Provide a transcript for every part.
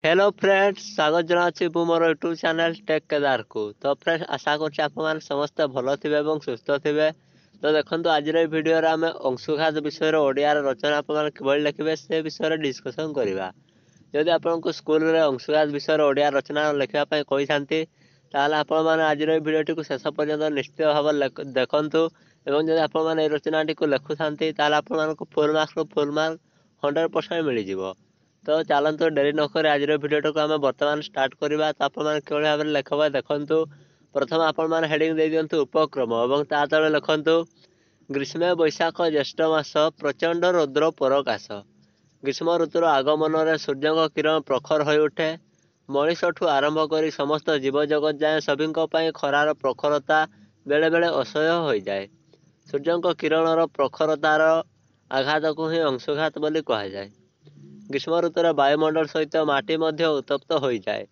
Hello friends स्वागत जनावि मु मोर YouTube channel take Kedar को। तो फ्रेंड्स आशा करछि आप माने समस्त भलो थिबे एवं सुस्थ थिबे। तो देखंतु आज रे वीडियो रे आमे अंशुघात विषय रे ओडिया रे रचना आप माने किबळ लिखिबे से विषय रे डिस्कशन करबा। जदि आपनको स्कूल रे अंशुघात विषय रे ओडिया रचना लिखिबा पय कहि थांती ताले आप माने आज रे वीडियो को शेष पर्यंत निश्चित भाव देखंतु एवं जदि आप माने ए रचनाटी को लिखु थांती ताले आप मानको फुल मार्क 100% मिलि जिवो। तो चलतु डेरी नक आज भिडियो को आम बर्तमान स्टार्ट करवा। तो आप भाव में लेखब देखु। प्रथम आपण हेडिंग दे दिंतु उपक्रम और ता तले लिखु ग्रीष्म बैशाख ज्येष्ठ मास प्रचंड रौद्र प्रकाश। ग्रीष्म ऋतुर आगमन में सूर्य किरण प्रखर हो उठे। मनीषठू आरंभ कर समस्त जीव जगत जाए सभी खरार प्रखरता बेले बेले असह्य हो जाए। सूर्य किरणर प्रखरतार आघात को ही अंशुघात बोली कहा जाए। ग्रीष्म ऋतुर वायुमंडल सहित माटी उत्तप्त हो जाए,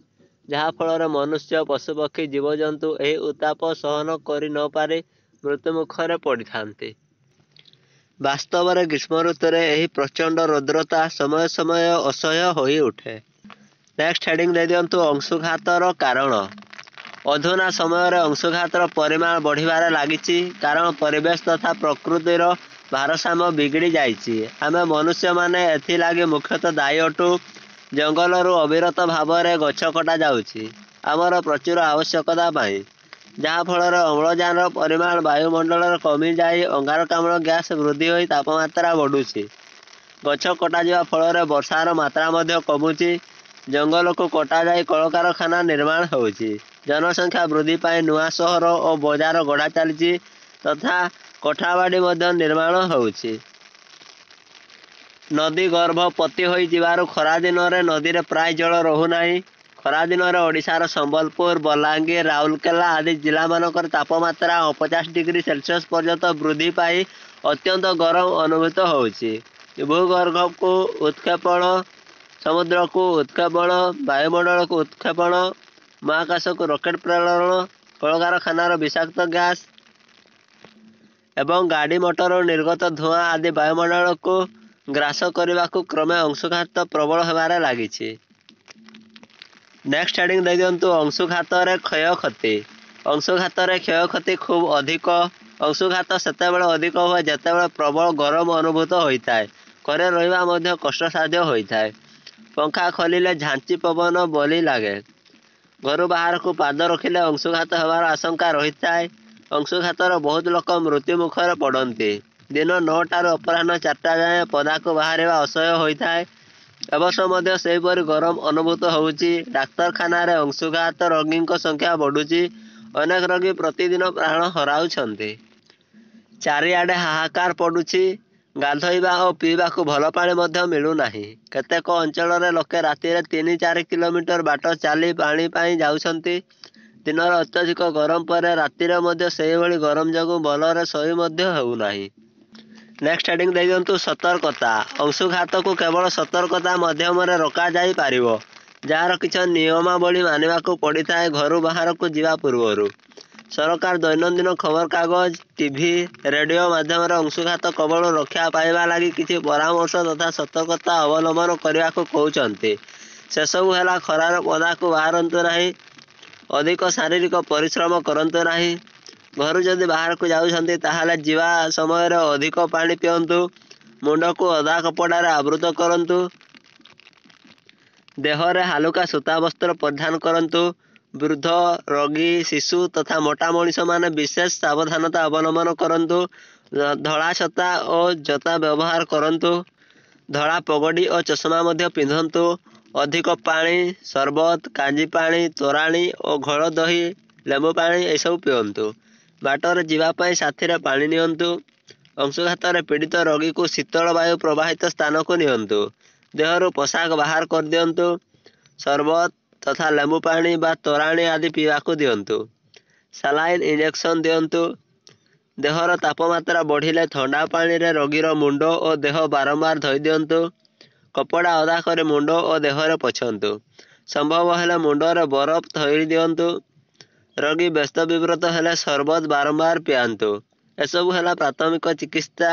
जहाँ फल मनुष्य पशुपक्षी जीवजंतु यह उत्ताप सहन कर न पारि मृत्यु मुखरे पड़ी थांती। वास्तव में ग्रीष्म ऋतु में यह प्रचंड रौद्रता समय समय असह्य हो उठे। नेक्स्ट हेडिंग दे दिंतु अंशुघातर कारण। अधुना समय अंशुघातर परिमाण बढ़िबार लागिछि, कारण परिवेश तथा प्रकृतिर भारसाम्य बिगड़ी जाइछि। आमे मनुष्य माने एथिलागि मुख्यतः दायी अटु। जंगलरू अविरत भाव में गछ कटा जाउछि आमर प्रचुर आवश्यकता पाई, जहाँ फल अम्लजान परिमाण वायुमंडल कमी जाए अंगारकाम्ल गैस वृद्धि हो तापमात्रा बढ़ुछि। गछ कटा जा फल वर्षार मात्रा मध्य कमुछि। जंगल को कटा जाए कलकारखाना निर्माण होछि। जनसंख्या वृद्धि पाई नुआ सहर और बजार गढ़ा चली तथा कोठाबाड़ी मध्य निर्माण होछि। नदी गर्भ पति हो जिबारु खरा दिन रे नदी रे प्राय जल रहुना। खरा दिन रे ओडिशार संबलपुर बलांगीर राउरकेला आदि जिला मानकर तापमात्रा 50 डिग्री सेल्सियस पर्यंत वृद्धि पाई अत्यंत गरम अनुभूत होछि। भूगर्भ को उत्क्षेपण, समुद्र को उत्क्षेपण, वायुमंडल को उत्क्षेपण, महाकाश को रॉकेट प्रेरण, कलकारखानार विषाक्त गैस एवं गाड़ी मोटर निर्गत धुआं आदि वायुमंडल को ग्रास करने को क्रमे अंशुघात प्रबल होबार लागिछि। नेक्स्ट हेडिंग दे दिंतु अंशुघात क्षय क्षति। अंशुघात क्षय क्षति खूब अधिक। अंशुघात सेतेबेले अधिक हुए जेतेबेले प्रबल गरम अनुभूत होता है। घरे रहिबा मध्य कष्टसाध्य होता है। पंखा खोलिले झांची पवन बोली लगे। घर बाहर को पाद रखिले अंशुघात होबार आशंका रही है। अंशुघातर बहुत लोक मृत्यु मुखर पड़ती। दिन 9टार अपराह्न 4टा जाए पदा को बाहर असह्य होता है। अवश्य सेहीपरि गरम अनुभूत होउछि। डाक्तरखाना रे अंशुघात रोगी संख्या बढ़ुछि। अनेक रोगी प्रतिदिन प्राण हराउछन्ति। चारिआडे हाहाकार पड़ुछि। गाधोइबा और पीवा को भल पानी मध्य मिलुनाही। केतेक अंचल रे लोके राति रे 3-4 किलोमीटर बाट चाली पानी पाई जाउछन्ति। दिन अत्यधिक गरम पर राति रे मध्य सेही भली गरम जगु भलरे सही मध्य हेउनाही। नेक्स्ट हेडिंग दे दिंतु सतर्कता। अंशुघात को केवल सतर्कता मध्यम रोका जाई पारिबो, जार किछ नियमावली मानिबा को पड़ता है। घर बाहर को जीवा पूर्व सरकार दैनंदिन खबर कागज, टीवी, रेडियो माध्यम अंशुघात कबल रक्षा पाइबा लगी किछि परामर्श तथा सतर्कता अवलंबन करने को कहते। से सबू है खरार पदा को बाहरतु नहीं, अधिक शारीरिक परिश्रम करतु नहीं, घर जदि बाहर को जाउछन्ति ताहाले जीवा समय अधिक पानी पियंतु, मुंड को अदा कपड़ा आवृत करंतु, देहरे हालुका सूता वस्त्र परिधान करंतु। वृद्ध, रोगी, शिशु तथा मोटा मनीष माने विशेष सावधानता अवलंबन करंतु। धड़ा छता और जता व्यवहार करंतु। धड़ा पगड़ी और चश्मा मध्य पिंधंतु। अधिक पानी, शरबत, कांजी पानी, तोराणी और घोल दही, लेंबू पानी ये सब पियंतु। बाटर जीवापाई साथी रे पानी नियंतु। अंशुघात पीड़ित रोगी को शीतल वायु प्रवाहित स्थान को नियंतु। देहरु पोशाक बाहर कर दियंतु। शरबत तथा लेंबू पानी बा तोराणी आदि पीवा को दियंतु। सालाइन इंजेक्शन दियंतु। देहर तापमात्रा बढ़िले ठंडा पानी रे रोगीर मुंड और देह बारंबार धोई दियंतु। कपड़ा अदा कर मुंड और देहरे पोछंतु। संभव हेले मुंडरे बरफ धोई दियंतु। रोगी व्यस्त विव्रत हेले शरबत बारंबार पियांतु। एसबू है प्राथमिक चिकित्सा।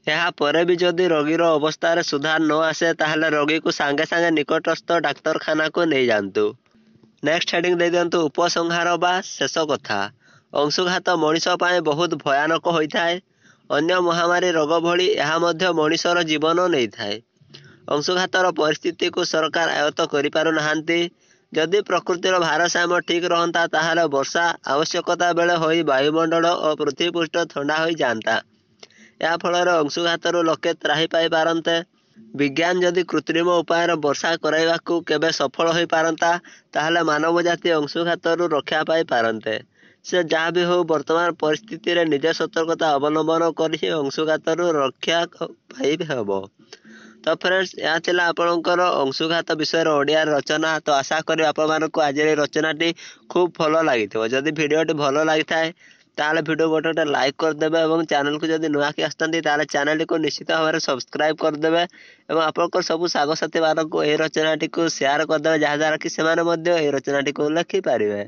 ଏହାପରେ ବି ଯଦି ରୋଗୀର ଅବସ୍ଥାରେ ସୁଧାର ନ ଆସେ ତାହେଲେ ରୋଗୀକୁ ସାଙ୍ଗେ ସାଙ୍ଗେ ନିକଟସ୍ଥ ଡାକ୍ତରଖାନାକୁ ନେଇଯାଆନ୍ତୁ। ନେକ୍ସଟ ହେଡିଂ ଦେଇଦିଅନ୍ତୁ ଉପସଂହାର ବା ଶେଷ କଥା। ଅଂଶୁଘାତ ମଣିଷ ପାଇଁ ବହୁତ ଭୟାନକ ହୋଇଥାଏ। ଅନ୍ୟ ମହାମାରୀ ରୋଗ ଭଳି ଏହା ମଧ୍ୟ ମଣିଷର ଜୀବନ ନେଇଥାଏ। ଅଂଶୁଘାତର ପରିସ୍ଥିତିକୁ ସରକାର ଆୟତ୍ତ କରିପାରୁନାହାନ୍ତି। ଯଦି ପ୍ରକୃତିର ଭାରସାମ୍ୟ ଠିକ୍ ରହନ୍ତା ତାହେଲେ ବର୍ଷା ଆବଶ୍ୟକତା ବେଳେ ହୋଇ ବାୟୁମଣ୍ଡଳ ଓ ପୃଥିବୀପୃଷ୍ଠ ଥଣ୍ଡା ହୋଇଯାଆନ୍ତା। ଏହା ଫଳରେ ଅଂଶୁଘାତରୁ ଲୋକେ ତ୍ରାହି ପାଇପାରନ୍ତେ। ବିଜ୍ଞାନ ଯଦି କୃତ୍ରିମ ଉପାୟରେ ବର୍ଷା କରାଇବାକୁ କେବେ ସଫଳ ହୋଇପାରନ୍ତା ତାହେଲେ ମାନବ ଜାତି ଅଂଶୁଘାତରୁ ରକ୍ଷା ପାଇପାରନ୍ତେ। ସେ ଯାହା ବି ହେଉ ବର୍ତ୍ତମାନ ପରିସ୍ଥିତିରେ ନିଜ ସତର୍କତା ଅବଲମ୍ବନ କରି ଅଂଶୁଘାତରୁ ରକ୍ଷା ପାଇ ହେବ। ତ ଫ୍ରେଣ୍ଡସ୍, ଏହା ଥିଲା ଆପଣଙ୍କର ଅଂଶୁଘାତ ବିଷୟରେ ଓଡ଼ିଆର ରଚନା। ତ ଆଶା କରି ଆପଣମାନଙ୍କୁ ଆଜିର ଏହି ରଚନାଟି ଖୁବ୍ ଭଲ ଲାଗିଥିବ। ଯଦି ଭିଡ଼ିଓଟି ଭଲ ଲାଗିଥାଏ ତାହେଲେ ଭିଡ଼ିଓ ଗୋଟେ ଲାଇକ୍ କରିଦେବେ ଏବଂ ଚ୍ୟାନେଲକୁ ଯଦି ନୂଆକି ଆସିଥାନ୍ତି ତାହେଲେ ଚ୍ୟାନେଲଟିକୁ ନିଶ୍ଚିତ ଭାବରେ ସବସ୍କ୍ରାଇବ୍ କରିଦେବେ ଏବଂ ଆପଣଙ୍କର ସବୁ ସାଙ୍ଗସାଥିମାନଙ୍କୁ ଏହି ରଚନାଟିକୁ ସେୟାର କରିଦେବେ, ଯାହାଦ୍ୱାରା କି ସେମାନେ ମଧ୍ୟ ଏହି ରଚନାଟିକୁ ଲେଖିପାରିବେ।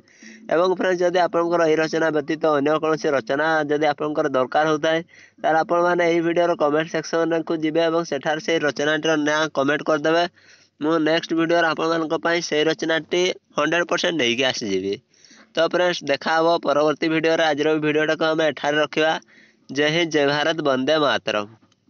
ଏବଂ ଫ୍ରେଣ୍ଡସ୍, ଯଦି ଆପଣଙ୍କର ଏହି ରଚନା ବ୍ୟତୀତ ଅନ୍ୟ କୌଣସି ରଚନା ଯଦି ଆପଣଙ୍କର ଦରକାର ହେଉଥାଏ ତାହେଲେ ଆପଣମାନେ ଏହି ଭିଡ଼ିଓର କମେଣ୍ଟ ସେକ୍ସନକୁ ଯିବେ ଏବଂ ସେଠାରେ ସେହି ରଚନାଟିର ନାଁ କମେଣ୍ଟ କରିଦେବେ। ମୁଁ ନେକ୍ସଟ ଭିଡ଼ିଓରେ ଆପଣମାନଙ୍କ ପାଇଁ ସେହି ରଚନାଟି 100% ନେଇକି ଆସିଯିବି। ତ ଫ୍ରେଣ୍ଡସ୍, ଦେଖା ହେବ ପରବର୍ତ୍ତୀ ଭିଡ଼ିଓରେ। ଆଜିର ଭିଡ଼ିଓଟାକୁ ଆମେ ଏଠାରେ ରଖିବା। ଜୟ ହିନ୍ଦ, ଜୟ ଭାରତ, ବନ୍ଦେ ମାତରମ୍।